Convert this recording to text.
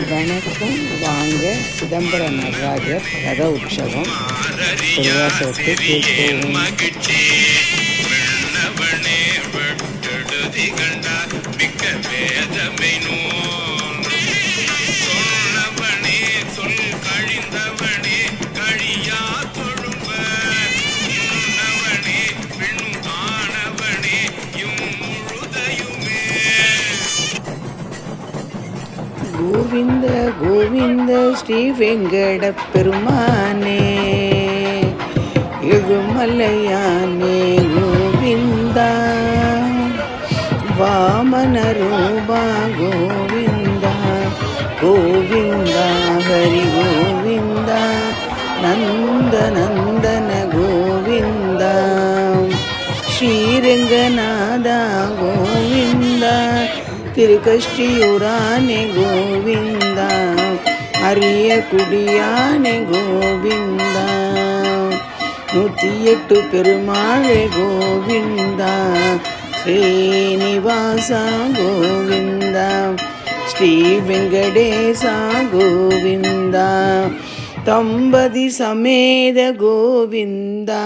வணக்கம். வாங்க சிதம்பரம் நடராஜர் ரத உற்சவம் திருவாசகத்தை கேட்போம். கோவிந்த கோவிந்த ஸ்ரீ வெங்கட பெருமானே எழுமலையானே கோவிந்தா வாமன ரூபா கோவிந்தா கோவிந்தா ஹரி கோவிந்தா நந்த நந்தன கோவிந்தா ஸ்ரீரங்கநாதா கோவிந்தா திருக்கஷ்டியூரானே கோவிந்தா அரிய குடியானே கோவிந்தா 108 பெருமாளே கோவிந்தா ஸ்ரீனிவாசா கோவிந்தா ஸ்ரீ வெங்கடேசா கோவிந்தா தம்பதி சமேத கோவிந்தா.